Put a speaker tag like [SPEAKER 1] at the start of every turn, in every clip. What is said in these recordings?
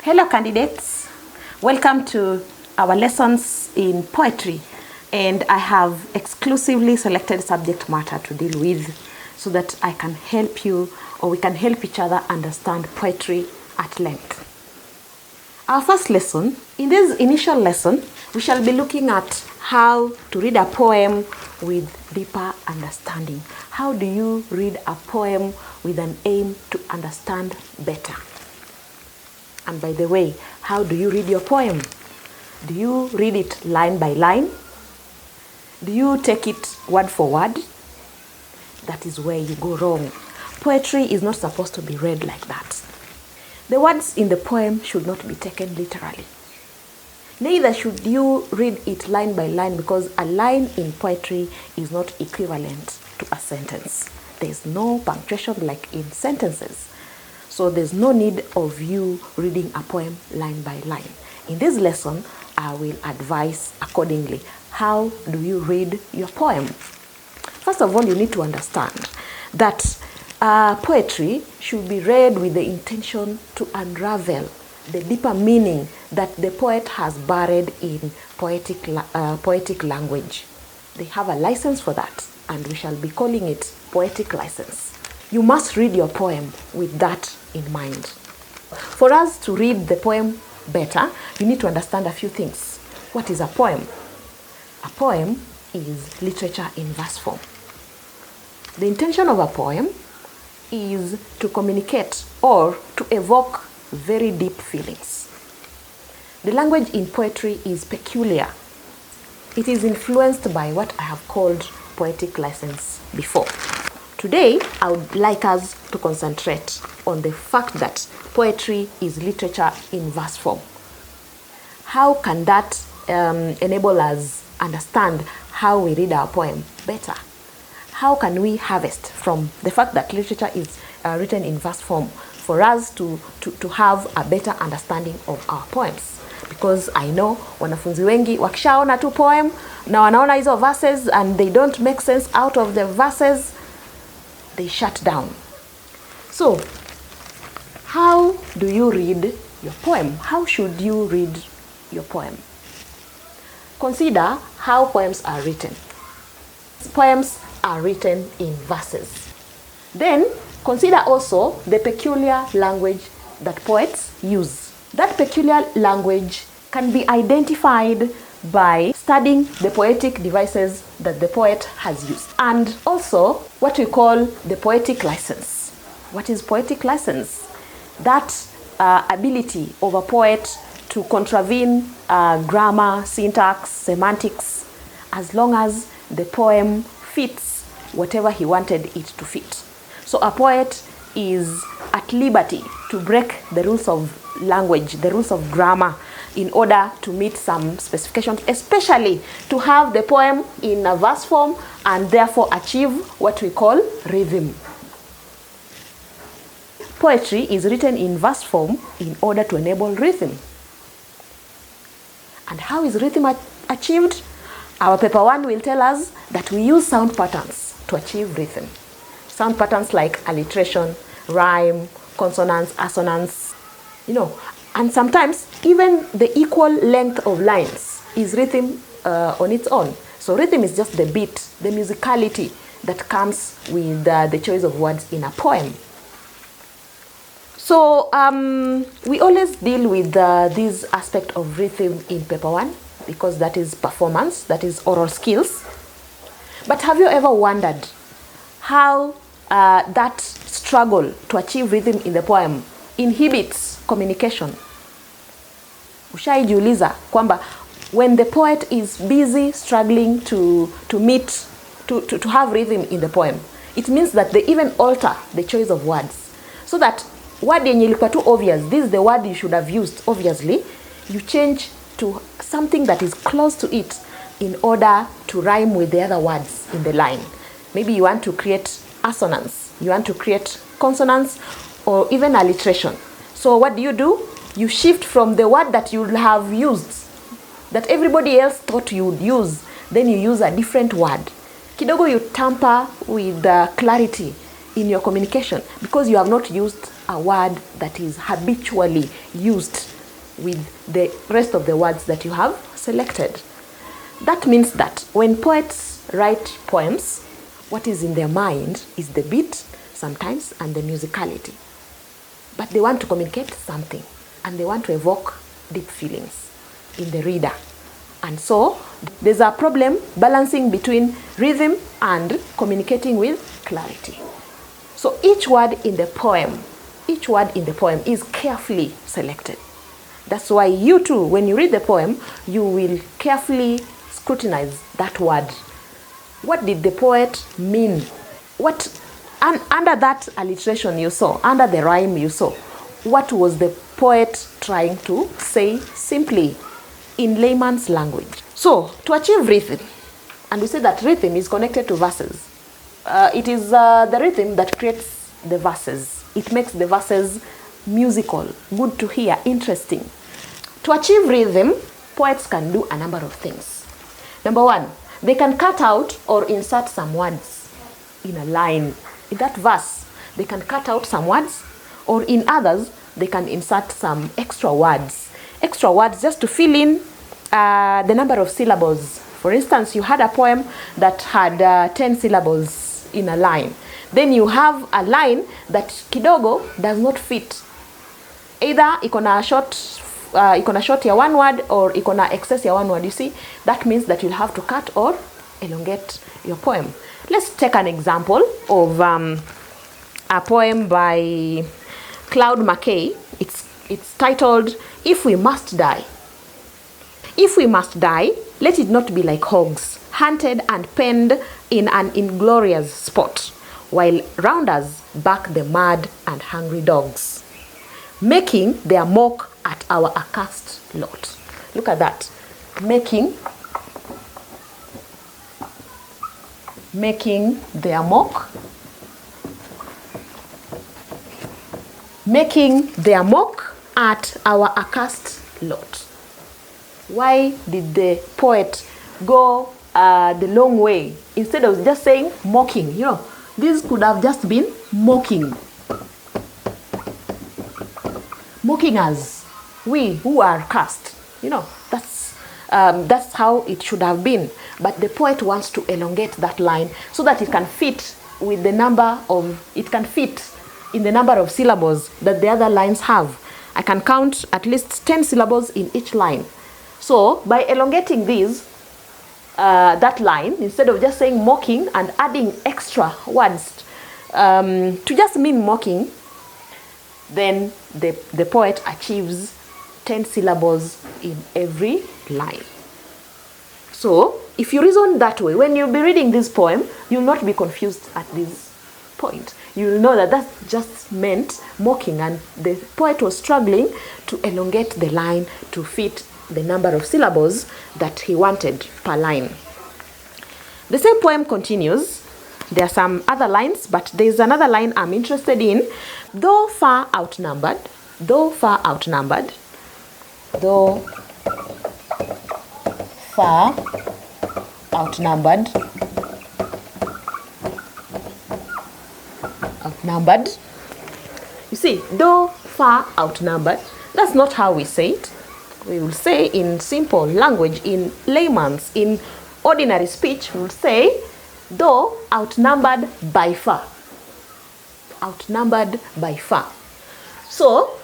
[SPEAKER 1] Hello candidates, welcome to our lessons in poetry, and I have exclusively selected subject matter to deal with so that I can help you, or we can help each other understand poetry at length. Our first lesson, in this initial lesson, we shall be looking at how to read a poem with deeper understanding. How do you read a poem with an aim to understand better? And by the way, how do you read your poem? Do you read it line by line? Do you take it word for word? That is where you go wrong. Poetry is not supposed to be read like that. The words in the poem should not be taken literally. Neither should you read it line by line, because a line in poetry is not equivalent to a sentence. There's no punctuation like in sentences. So there's no need of you reading a poem line by line. In this lesson, I will advise accordingly. How do you read your poem? First of all, you need to understand that poetry should be read with the intention to unravel the deeper meaning that the poet has buried in poetic language. They have a license for that, and we shall be calling it poetic license. You must read your poem with that in mind. For us to read the poem better, you need to understand a few things. What is a poem? A poem is literature in verse form. The intention of a poem is to communicate or to evoke very deep feelings. The language in poetry is peculiar. It is influenced by what I have called poetic license before. Today, I would like us to concentrate on the fact that poetry is literature in verse form. How can that enable us understand how we read our poem better? How can we harvest from the fact that literature is written in verse form for us to have a better understanding of our poems? Because I know wanafunzi wengi wakishaona tu poem na wanaona hizo verses and they don't make sense out of the verses, they shut down. So, how do you read your poem? How should you read your poem? Consider how poems are written. Poems are written in verses. Then, consider also the peculiar language that poets use. That peculiar language can be identified by studying the poetic devices that the poet has used, and also what we call the poetic license. What is poetic license? That ability of a poet to contravene grammar, syntax, semantics, as long as the poem fits whatever he wanted it to fit. So a poet is at liberty to break the rules of language, the rules of grammar, in order to meet some specifications, especially to have the poem in a verse form and therefore achieve what we call rhythm. Poetry is written in verse form in order to enable rhythm. And how is rhythm achieved? Our paper 1 will tell us that we use sound patterns to achieve rhythm. Sound patterns like alliteration, rhyme, consonants, assonance, and sometimes even the equal length of lines is rhythm on its own. So rhythm is just the beat, the musicality that comes with the choice of words in a poem. So we always deal with this aspect of rhythm in paper 1 because that is performance, that is oral skills. But have you ever wondered how that struggle to achieve rhythm in the poem inhibits communication? Ushaijiuliza kwamba when the poet is busy struggling to have rhythm in the poem, it means that they even alter the choice of words, so that word yenye ilikuwa too obvious, this is the word you should have used obviously, you change to something that is close to it in order to rhyme with the other words in the line. Maybe you want to create assonance, you want to create consonants, or even alliteration. So what do? You shift from the word that you have used, that everybody else thought you would use, then you use a different word. Kidogo you tamper with the clarity in your communication because you have not used a word that is habitually used with the rest of the words that you have selected. That means that when poets write poems, what is in their mind is the beat sometimes and the musicality. But they want to communicate something and they want to evoke deep feelings in the reader. And so there's a problem balancing between rhythm and communicating with clarity. So each word in the poem is carefully selected. That's why you too, when you read the poem, you will carefully scrutinize that word. What did the poet mean? What, and under that alliteration you saw, under the rhyme you saw, what was the poet trying to say simply in layman's language? So to achieve rhythm, and we say that rhythm is connected to verses. It is the rhythm that creates the verses. It makes the verses musical, good to hear, interesting. To achieve rhythm, poets can do a number of things. Number one, they can cut out or insert some words in a line. In that verse, they can cut out some words, or in others, they can insert some extra words. Extra words just to fill in the number of syllables. For instance, you had a poem that had 10 syllables in a line. Then you have a line that kidogo does not fit. Either ikona short ya one word or ikona excess ya one word. You see, that means that you'll have to cut or elongate your poem. Let's take an example of a poem by Claude McKay. It's titled, If We Must Die. If we must die, let it not be like hogs, hunted and penned in an inglorious spot, while round us bark the mad and hungry dogs, making their mock at our accursed lot. Look at that. Making their mock. Making their mock at our accursed lot. Why did the poet go the long way instead of just saying mocking? You know, this could have just been mocking. Mocking us, we who are cursed. You know, that's how it should have been. But the poet wants to elongate that line so that it can fit with the number of, it can fit in the number of syllables that the other lines have. I can count at least 10 syllables in each line. So by elongating that line, instead of just saying mocking and adding extra words to just mean mocking, then the poet achieves 10 syllables in every line. So if you reason that way, when you'll be reading this poem, you'll not be confused at this point. You'll know that that just meant mocking, and the poet was struggling to elongate the line to fit the number of syllables that he wanted per line. The same poem continues. There are some other lines, but there's another line I'm interested in. Though far outnumbered, you see, though far outnumbered, that's not how we say it. We will say in simple language, in layman's, in ordinary speech, we will say, though outnumbered by far. Outnumbered by far. So,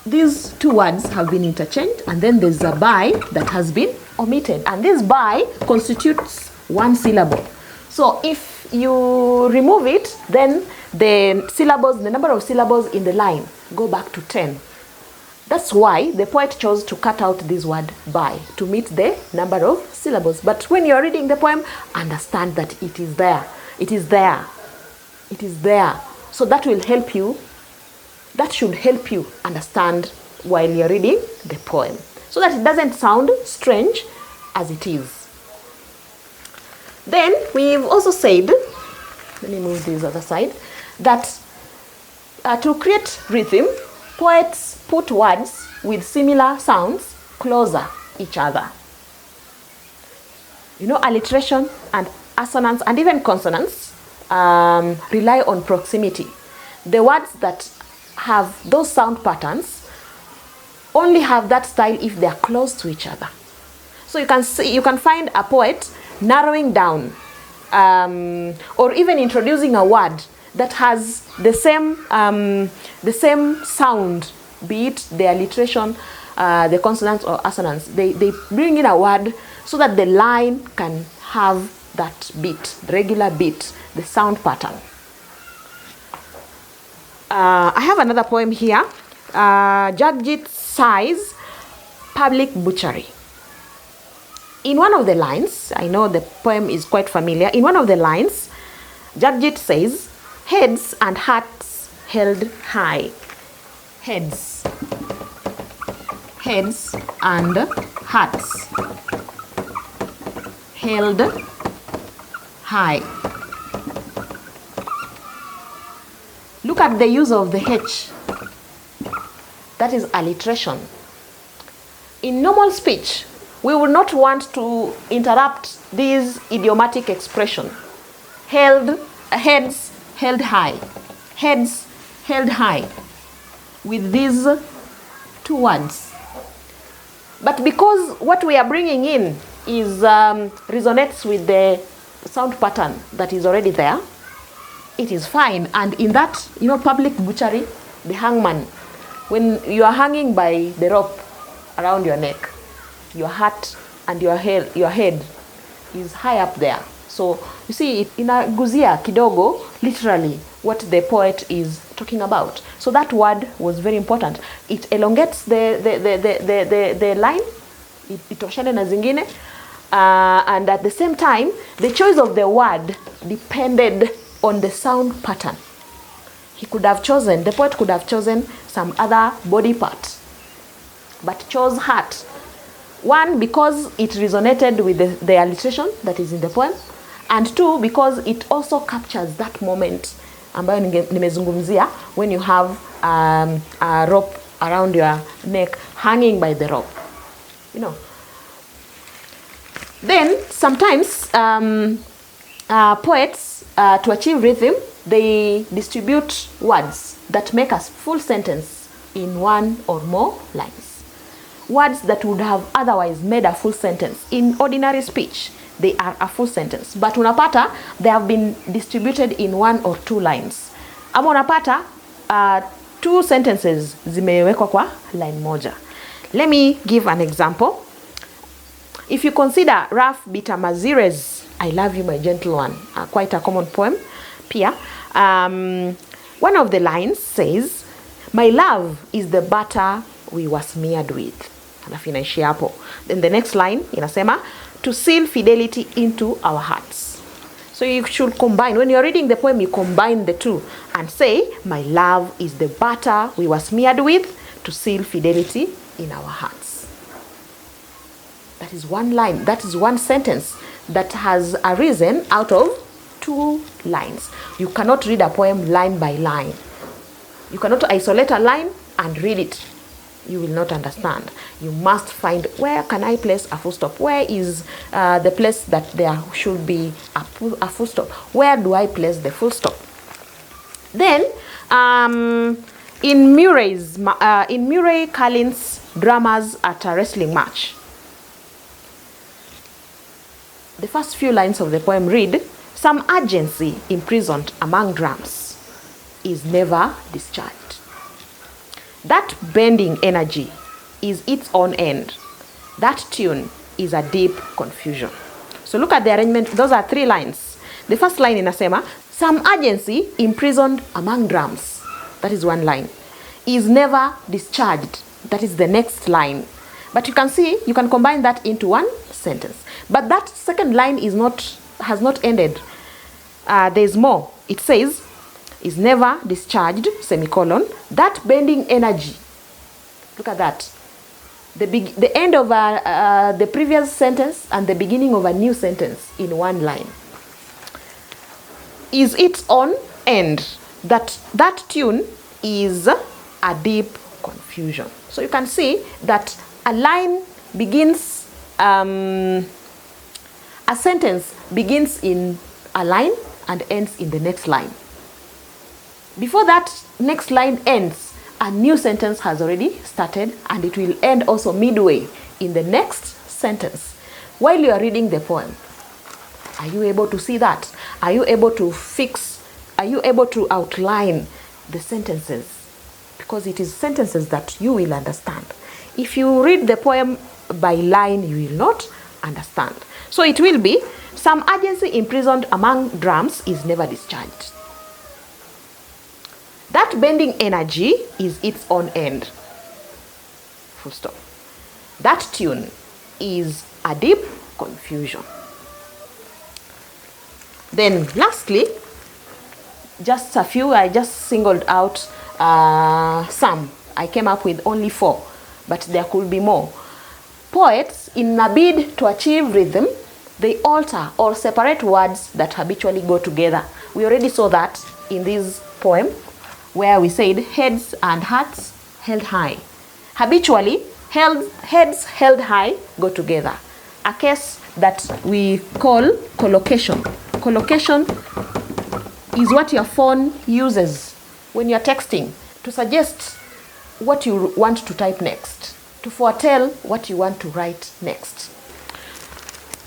[SPEAKER 1] these two words have been interchanged, and then there's a by that has been omitted. And this by constitutes one syllable. So, if you remove it, then the syllables, the number of syllables in the line go back to 10. That's why the poet chose to cut out this word by to meet the number of syllables. But when you're reading the poem, understand that it is there. It is there. It is there. So that will help you. That should help you understand while you're reading the poem, so that it doesn't sound strange as it is. Then we've also said, let me move this other side, that to create rhythm, poets put words with similar sounds closer each other. You know, alliteration and assonance and even consonants rely on proximity. The words that have those sound patterns only have that style if they are close to each other. So you can find a poet narrowing down or even introducing a word that has the same sound, be it the alliteration, the consonants or assonants. They bring in a word so that the line can have that beat, the regular beat, the sound pattern. I have another poem here, Kcse's Public Butchery. In one of the lines, I know the poem is quite familiar, in one of the lines, Kcse says, heads and hearts held high. Heads and hearts held high. Look at the use of the H. That is alliteration. In normal speech, we will not want to interrupt this idiomatic expression. Heads held high. Heads held high with these two words. But because what we are bringing in is resonates with the sound pattern that is already there, it is fine. And in that, public butchery, the hangman, when you are hanging by the rope around your neck, your heart and your head is high up there. So you see, it inaguzia kidogo, literally, what the poet is talking about. So that word was very important. It elongates the line, itoshane na zingine, and at the same time, the choice of the word depended on the sound pattern. The poet could have chosen some other body part, but chose heart. One, because it resonated with the alliteration that is in the poem, and two, because it also captures that moment ambayo nimezungumzia, when you have a rope around your neck, hanging by the rope. Then sometimes poets, to achieve rhythm, they distribute words that make a full sentence in one or more lines. Words that would have otherwise made a full sentence in ordinary speech, they are a full sentence. But unapata, they have been distributed in one or two lines. Ama unapata, two sentences zimewekwa kwa line moja. Let me give an example. If you consider Ralph Bitamazire's I Love You, My Gentle One, quite a common poem, pia, one of the lines says, my love is the butter we were smeared with. Alafu inaishia hapo. Then the next line inasema, to seal fidelity into our hearts. So you should combine, when you're reading the poem, you combine the two and say, my love is the butter we were smeared with to seal fidelity in our hearts. That is one line, that is one sentence that has arisen out of two lines. You cannot read a poem line by line. You cannot isolate a line and read it. You will not understand. You must find, where can I place a full stop? Where is the place that there should be a full stop? Where do I place the full stop? Then, in Murray Cullin's Dramas at a Wrestling Match, the first few lines of the poem read, some urgency imprisoned among drums is never discharged. That bending energy is its own end. That tune is a deep confusion. So look at the arrangement. Those are three lines. The first line inasema, some urgency imprisoned among drums. That is one line. Is never discharged. That is the next line. But you can see, you can combine that into one sentence. But that second line has not ended. There's more. It says, is never discharged, semicolon, that bending energy. Look at that. The end of the previous sentence and the beginning of a new sentence in one line. Is its own end. That tune is a deep confusion. So you can see that a line begins, a sentence begins in a line and ends in the next line. Before that next line ends, a new sentence has already started and it will end also midway in the next sentence. While you are reading the poem, are you able to see that? Are you able to outline the sentences? Because it is sentences that you will understand. If you read the poem by line, you will not understand. So it will be, some agency imprisoned among drums is never discharged. That bending energy is its own end. Full stop. That tune is a deep confusion. Then lastly, just a few, I just singled out some. I came up with only 4, but there could be more. Poets, in a bid to achieve rhythm, they alter or separate words that habitually go together. We already saw that in this poem, where we said heads and hearts held high. Habitually, heads held high go together. A case that we call collocation. Collocation is what your phone uses when you're texting to suggest what you want to type next, to foretell what you want to write next.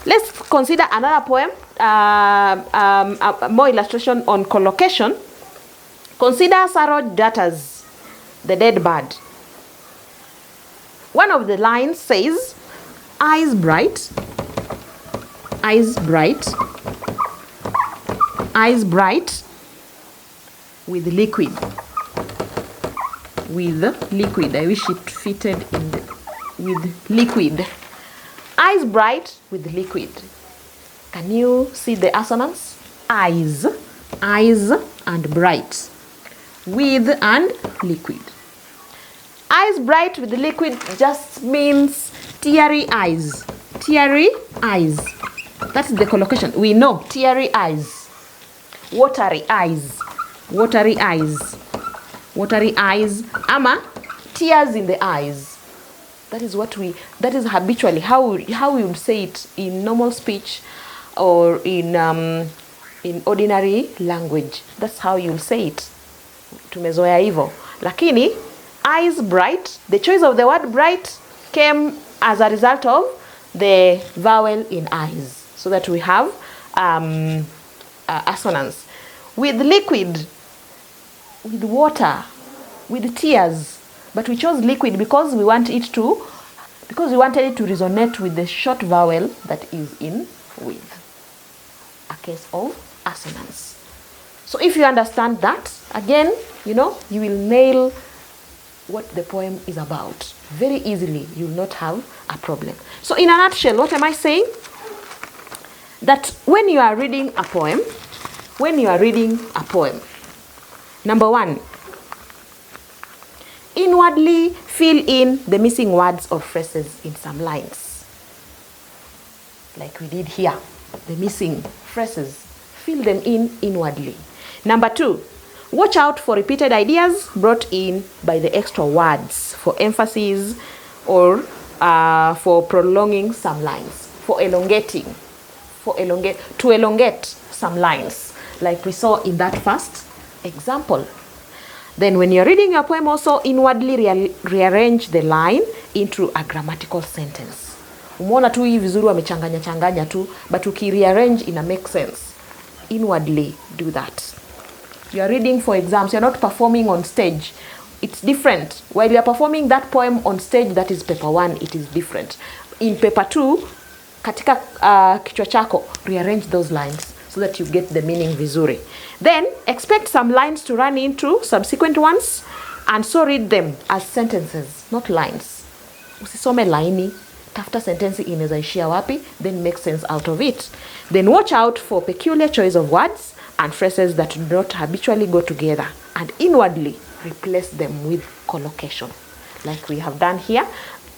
[SPEAKER 1] Let's consider another poem, more illustration on collocation. Consider Saroj Datta's The Dead Bird. One of the lines says, eyes bright, eyes bright, eyes bright with liquid. With liquid. I wish it fitted in with liquid. Eyes bright with liquid. Can you see the assonance? Eyes, eyes and bright. With and liquid. Eyes bright with liquid just means teary eyes. Teary eyes. That's the collocation. We know teary eyes. Watery eyes. Watery eyes. Watery eyes. Ama tears in the eyes. That is habitually how we would say it in normal speech or in ordinary language. That's how you'll say it. Tumezoea hivyo. Lakini eyes bright, the choice of the word bright came as a result of the vowel in eyes, so that we have assonance. With liquid, with water, with tears, but we chose liquid because we wanted it to resonate with the short vowel that is in with. A case of assonance. So if you understand that, again, you will nail what the poem is about very easily. You will not have a problem. So in a nutshell, what am I saying? That when you are reading a poem, number 1, inwardly fill in the missing words or phrases in some lines. Like we did here, the missing phrases, fill them in inwardly. Number 2, watch out for repeated ideas brought in by the extra words for emphasis or for prolonging some lines, to elongate some lines, like we saw in that first example. Then when you're reading your poem, also inwardly rearrange the line into a grammatical sentence. Umeona tu hii vizuri wamechanganya tu, but ukirearrange ina make sense. Inwardly do that. You are reading for exams, you're not performing on stage. It's different. While you're performing that poem on stage, that is paper 1, it is different. In paper 2, katika kichwa chako, rearrange those lines so that you get the meaning vizuri. Then, expect some lines to run into subsequent ones, and so read them as sentences, not lines. Usisome laini, tafuta sentensi inawezaishia wapi, then make sense out of it. Then watch out for peculiar choice of words and phrases that do not habitually go together, and inwardly replace them with collocation, like we have done here.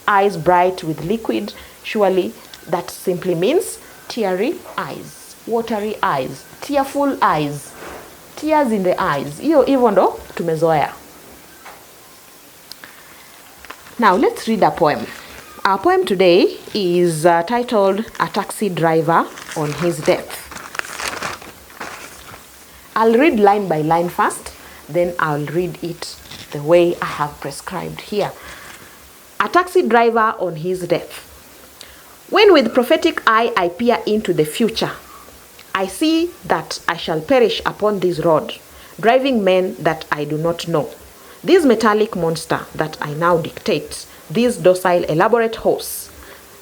[SPEAKER 1] Eyes bright with liquid, surely that simply means teary eyes, watery eyes, tearful eyes, tears in the eyes. Hivyo ndo tumezoea. Now let's read a poem. Our poem today is titled A Taxi Driver on His Death. I'll read line by line first, then I'll read it the way I have prescribed here. A taxi driver on his death. When with prophetic eye I peer into the future, I see that I shall perish upon this road, driving men that I do not know. This metallic monster that I now dictate, this docile elaborate horse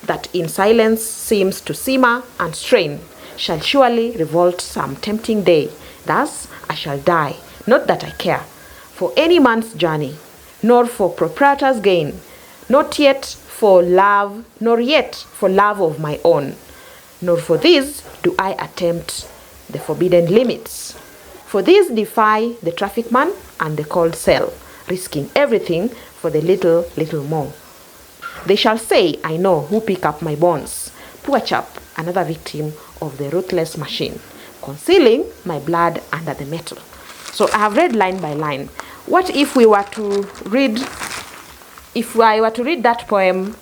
[SPEAKER 1] that in silence seems to simmer and strain, shall surely revolt some tempting day. Thus I shall die, not that I care for any man's journey, nor for proprietor's gain, not yet for love, nor yet for love of my own, nor for this do I attempt the forbidden limits. For this defy the traffic man and the cold cell, risking everything for the little more. They shall say, I know who pick up my bones. Poor chap, another victim of the ruthless machine, concealing my blood under the metal. So I have read line by line. What if we were to read, if I were to read that poem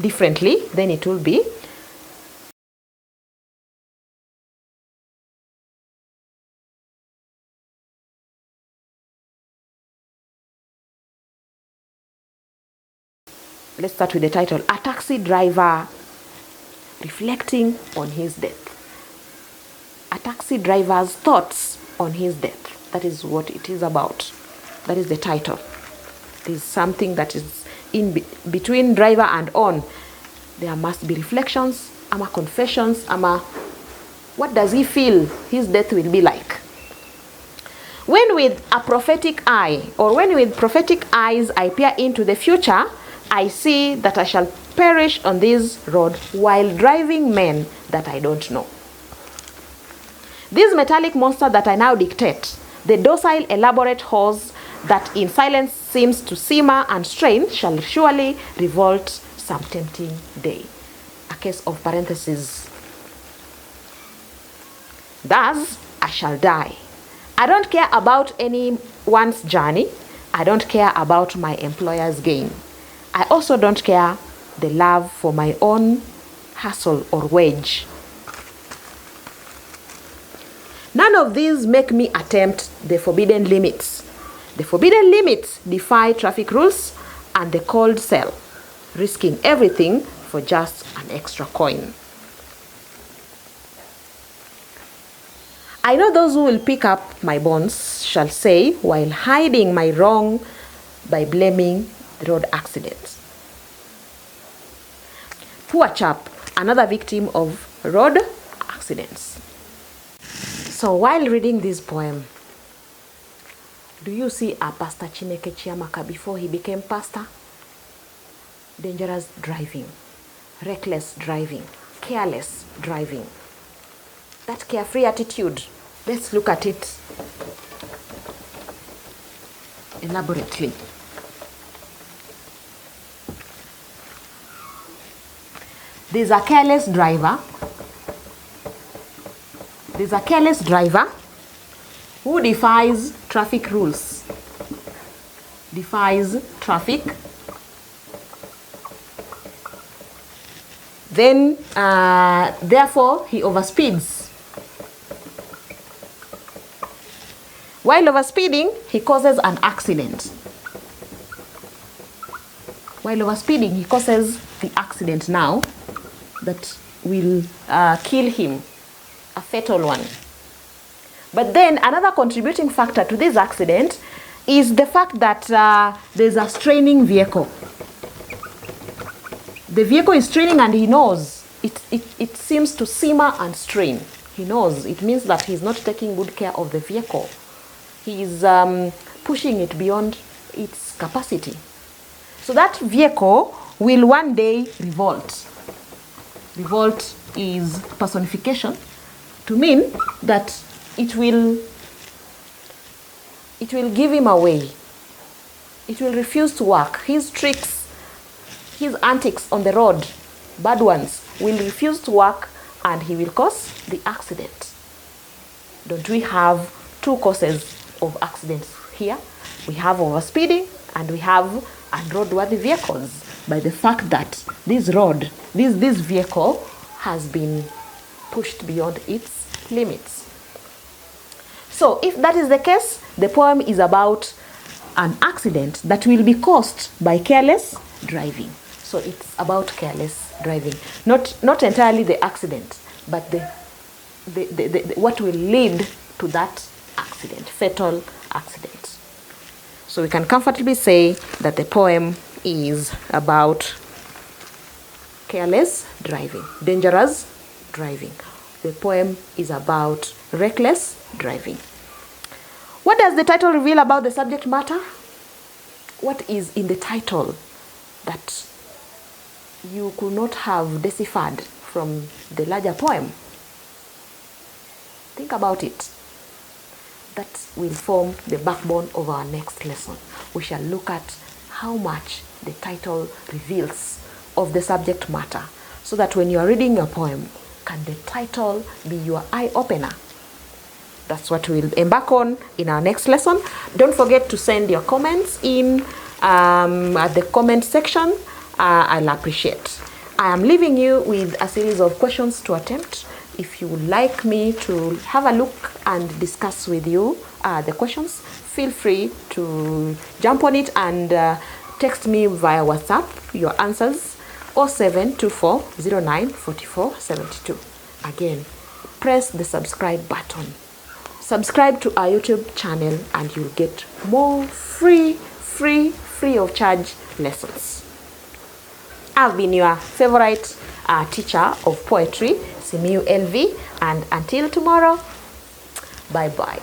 [SPEAKER 1] differently, then it will be, let's start with the title, A Taxi Driver Reflecting on His Death. A taxi driver's thoughts on his death. That is what it is about. That is the title. It is something that is in between driver and on. There must be reflections, confessions, what does he feel his death will be like? When with a prophetic eye, or when with prophetic eyes I peer into the future, I see that I shall perish on this road while driving men that I don't know. This metallic monster that I now dictate, the docile elaborate horse that in silence seems to simmer and strain, shall surely revolt some tempting day. A case of parentheses. Thus I shall die. I don't care about anyone's journey. I don't care about my employer's gain. I also don't care the love for my own hustle or wage. None of these make me attempt the forbidden limits. The forbidden limits defy traffic rules and the cold cell, risking everything for just an extra coin. I know those who will pick up my bones shall say, while hiding my wrong by blaming the road accident. Poor chap, another victim of road accidents. So while reading this poem, do you see a Pastor Chineke Chiamaka before he became pastor? Dangerous driving, reckless driving, careless driving. That carefree attitude, let's look at it elaborately. There's a careless driver. There's a careless driver who defies traffic rules. Defies traffic. Then, therefore, he overspeeds. While overspeeding, he causes an accident. While overspeeding, he causes the accident now that will kill him, a fatal one. But then another contributing factor to this accident is the fact that there's a straining vehicle. The vehicle is straining and he knows. It seems to simmer and strain. He knows. It means that he's not taking good care of the vehicle. He's pushing it beyond its capacity. So that vehicle will one day revolt. Revolt is personification to mean that it will give him away. It will refuse to work. His tricks, his antics on the road, bad ones, will refuse to work and he will cause the accident. Don't we have two causes of accidents here? We have overspeeding and we have unroadworthy vehicles by the fact that this vehicle has been pushed beyond its limits. So if that is the case, the poem is about an accident that will be caused by careless driving. So it's about careless driving, not entirely the accident, but the what will lead to that accident, fatal accident. So we can comfortably say that the poem is about careless driving, dangerous driving. The poem is about reckless driving. What does the title reveal about the subject matter? What is in the title that you could not have deciphered from the larger poem? Think about it. That will form the backbone of our next lesson. We shall look at how much the title reveals of the subject matter, so that when you are reading your poem, can the title be your eye-opener? That's what we'll embark on in our next lesson. Don't forget to send your comments in at the comment section. I'll appreciate. I am leaving you with a series of questions to attempt. If you would like me to have a look and discuss with you the questions, feel free to jump on it and text me via WhatsApp your answers, 0724094472. Again, press the subscribe button. Subscribe to our YouTube channel and you'll get more free of charge lessons. I've been your favorite teacher of poetry, Simiu LV, and until tomorrow, bye-bye.